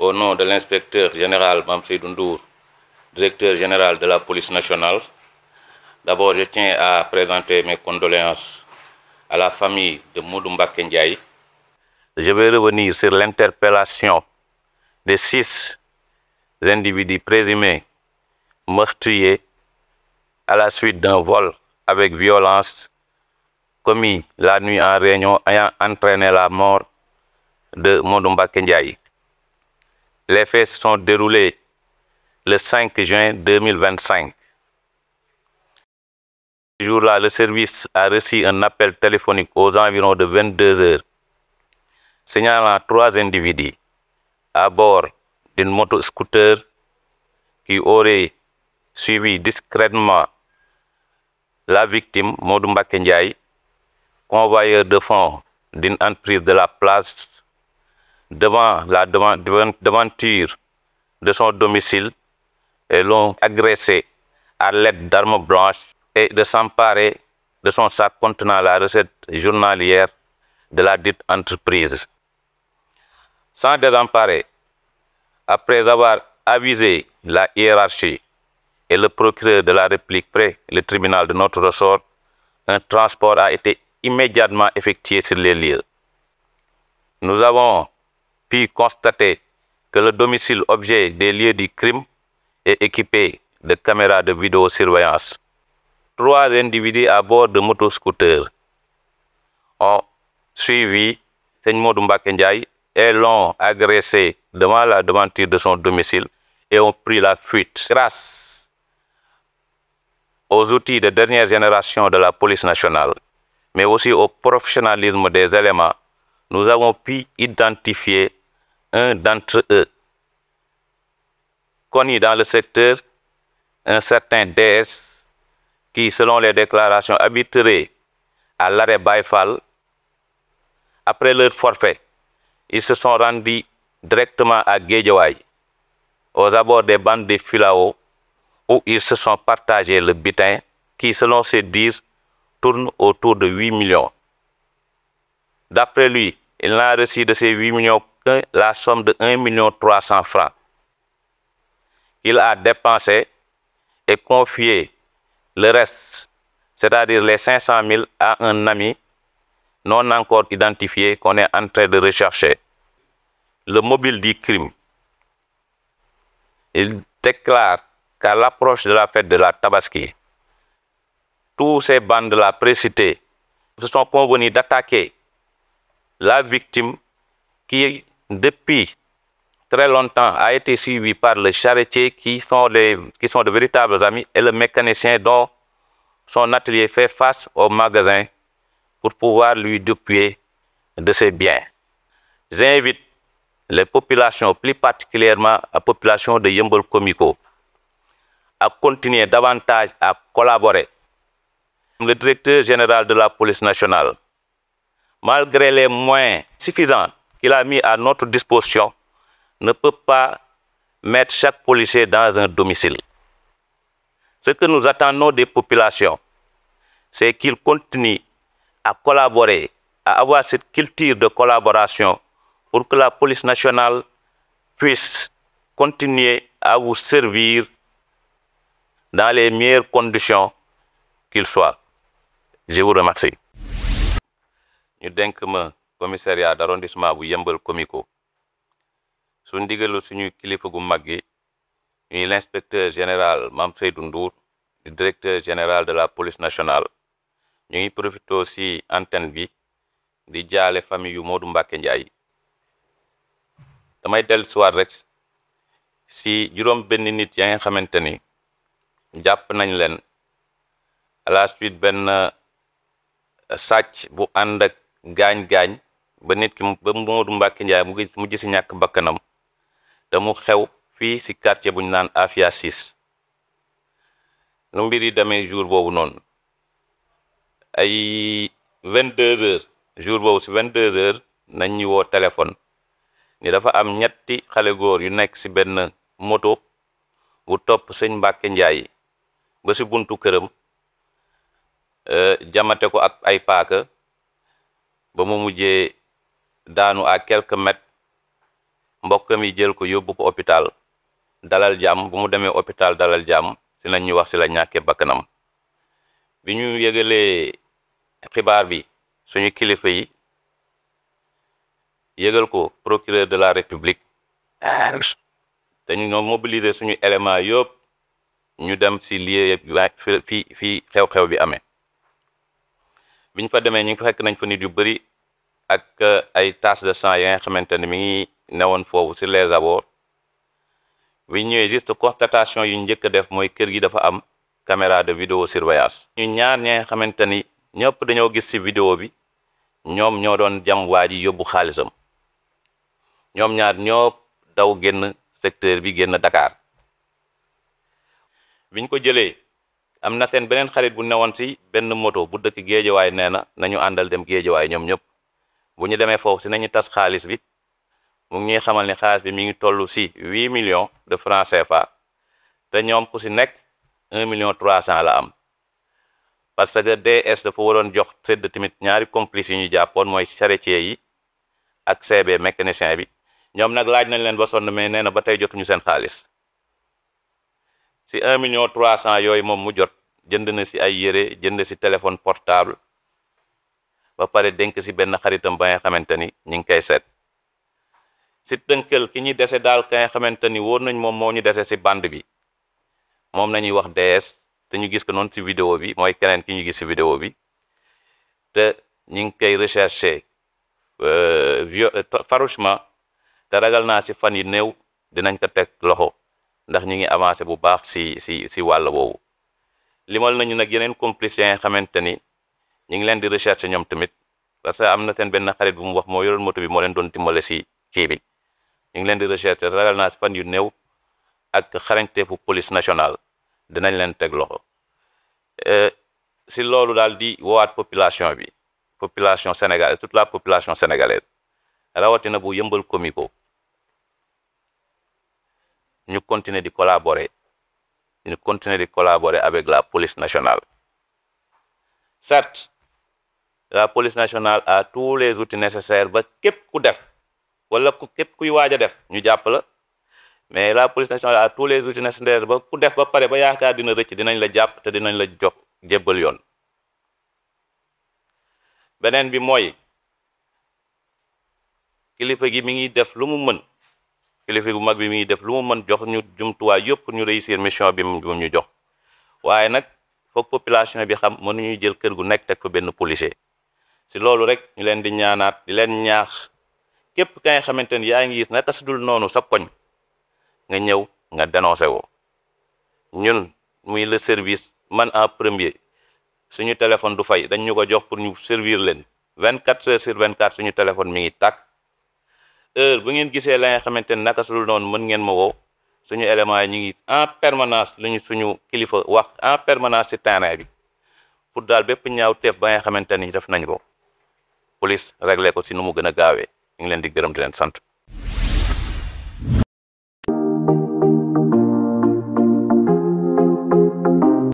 Au nom de l'inspecteur général Mamseydou Ndour, directeur général de la police nationale, d'abord je tiens à présenter mes condoléances à la famille de Modou Mbacké Ndiaye. Je vais revenir sur l'interpellation des 6 individus présumés meurtriers à la suite d'un vol avec violence commis la nuit en réunion ayant entraîné la mort de Modou Mbacké Ndiaye. Les faits se sont déroulés le 5 juin 2025. Ce jour-là, le service a reçu un appel téléphonique aux environs de 22 heures, signalant 3 individus à bord d'une moto-scooter qui aurait suivi discrètement la victime, Modou Mbacké Ndiaye, convoyeur de fonds d'une entreprise de la place, devant la devanture de son domicile et l'ont agressé à l'aide d'armes blanches et de s'emparer de son sac contenant la recette journalière de la dite entreprise. Sans désemparer, après avoir avisé la hiérarchie et le procureur de la République près le tribunal de notre ressort, un transport a été immédiatement effectué sur les lieux. Nous avons pu constater que le domicile objet des lieux du crime est équipé de caméras de vidéosurveillance. 3 individus à bord de motoscooters ont suivi Modou Mbacké Ndiaye et l'ont agressé devant la devanture de son domicile et ont pris la fuite. Grâce aux outils de dernière génération de la police nationale, mais aussi au professionnalisme des éléments, nous avons pu identifier un d'entre eux, connu dans le secteur, un certain DS, qui, selon les déclarations, habiterait à l'arrêt Baïfal. Après leur forfait, ils se sont rendus directement à Guédiawaye, aux abords des bandes de Filao, où ils se sont partagés le butin qui, selon ses dires, tourne autour de 8 millions. D'après lui, il n'a reçu de ces 8 millions que la somme de 1 300 000 francs. Il a dépensé et confié le reste, c'est-à-dire les 500 000, à un ami non encore identifié qu'on est en train de rechercher. Le mobile du crime. Il déclare qu'à l'approche de la fête de la Tabaski, tous ces bandes-là précitées se sont convenus d'attaquer la victime qui, depuis très longtemps, a été suivie par le charretier qui sont de véritables amis et le mécanicien dont son atelier fait face au magasin pour pouvoir lui dépouiller de ses biens. J'invite les populations, plus particulièrement la population de Yeumbeul Comico, à continuer davantage à collaborer. Le directeur général de la police nationale, malgré les moyens suffisants qu'il a mis à notre disposition, ne peut pas mettre chaque policier dans un domicile. Ce que nous attendons des populations, c'est qu'ils continuent à collaborer, à avoir cette culture de collaboration pour que la police nationale puisse continuer à vous servir dans les meilleures conditions qu'il soit. Je vous remercie. Ñu denk ma commissariat d'arrondissement bu Yeumbeul Comico su ndigalu suñu kilifa gu mag gi ñuy l'inspecteur général Mamseydou Ndour di directeur général de la police nationale. Ñu ngi profité aussi antenne bi di jaale famille yu Modou Mbacké Ndiaye. Damay dellusiwaat rek si juróom benn nit ya nga xamante ni jàpp nañ leen à la suite benn sàcc bu ànd ak gaañ-gaañ ba nit ki ba Modou Mbacké Ndiaye mu gis ñàkk bakkanam te mu xew fii si quartier bu ñu naan Afia 6. nu mbir yi demee jour boobu noonu ay 22 heures jour boobu si 22 heures nañ ñu woo téléphone ni dafa am ñetti xale góor yu nekk si benn moto bu topp sëñ Mbacké Ndiaye ba si buntu këram jamate ko ak ay paaka ba mu mujjee daanu à quelques mètres mbokkam yi jël ko yóbbu ko hôpital Dalal Jàmm. bu mu demee hôpital Dalal Jàmm si lañ ñu wax si la ñàkkee bakkanam. bi ñu yëgalee xibaar bi suñu kilifa yi yëgal ko procureur de la république te ñu ñoo mobiliser suñu élément yëpp ñu dem si lieu fii xew-xew bi amee. biñ fa demee ñu fekk nañ fa nit yu bëri ak ay taches de sang yi nga xamante ne mi ngi newoon foofu sur les abords. bi ñëwee juste constatation yu njëkk a def mooy kër gi dafa am caméra de vidéosurveillance. ñu ñaar ñi nga xamante ni ñëpp dañoo gis ci vidéo bi ñoom ñoo doon jam waa ji yóbbu xaalisam. ñoom ñaar ñoo daw génn secteur bi génn Dakar. biñ ko jëlee am na seen beneen xarit bu newoon ci benn moto bu dëkk Géejawaay nee na nañu àndal dem Géejawaay ñoom ñëpp. bu ñu demee foofu ci nañu tas xaalis bi mu ngi ñuy xamal ni xaalis bi mi ngi toll ci 8 millions de francs CFA te ñoom ku ci nekk 1 million 300 la am. parce que DS dafa waroon jox sedd tamit ñaari complices yi ñu jàppoon mooy charretier yi ak CB mécanicien bi ñoom nag laaj nañ leen ba sonn mais nee na ba tey jotuñu seen xaalis. ci 1 million 300 yooyu moom mu jot jënd na ci ay yére jënd ci téléphone portable ba pare dénk ci benn xaritam ba nga xamante ni ñu ngi koy seet. ci tënkal ki ñuy dese daal ka nga xamante ni wóor nañ moom moo ñu dese ci bande bi moom nañuy wax DS te ñu gis ko noonu ci vidéo bi mooy keneen ki ñu gis ci vidéo bi te ñu ngi koy recherché farouchement te ragal naa ci fan yi néew dinañ ko teg loxo ndax ñu ngi avancé bu baax ci wàll boobu. limal nañu nag yeneen complices yi nga xamante ni ñu ngi leen di recherché ñoom tamit parce que am na seen benn xarit bu mu wax moo yoroon moto bi moo leen doon dimbale ci kii bi ñu ngi leen di recherché ragal naa ci fan yu néew ak xarañteefu police nationale dinañ leen teg loxo. ci loolu daal di woowaat population bi population sénégalaise toute la population sénégalaise rawatina bu Yeumbeul Comico ñu continuer di collaborer avec la police nationale. Certes, la police nationale a tous les outils nécessaires ba képp ku def wala képp kuy waaj a def ñu jàpp la mais la police nationale a tous les outils nécessaires ba ku def ba pare ba yaakaar dina rëcc dinañ la jàpp te dinañ la jox jébbal yoon. beneen bi mooy kilifa gi mi ngi def lu mu mën kilifa gu mag bi mi ngi def lu mu mën jox ñu jumtuwaay yëpp ñu réussir mission bi mu ñu jox waaye nag foog population bi xam mënuñuy jël kër gu nekk teg fa benn policier. ci loolu rek ñu leen di ñaanaat di leen ñaax képp ka nga xamante ni yaa ngi gis naka su dul noonu sa koñ nga ñëw nga dénoncé woo ñun muy le service man en premier suñu téléphone du fay dañ ñu ko jox pour ñu servir leen 24 heures sur 24 suñu téléphone mi ngi tàkk heure bu ngeen gisee la nga xamante ni naka su dul noonu mën ngeen ma woo suñu éléments yi ñu ngi en permanence lu ñu suñu kilifa wax en permanence ci terrain bi pour daal bépp ñaaw teef ba nga xamante ni def nañ ko police réglé ko ci nu mu gën a gaawee ñu ngi leen di gërëm di leen sant.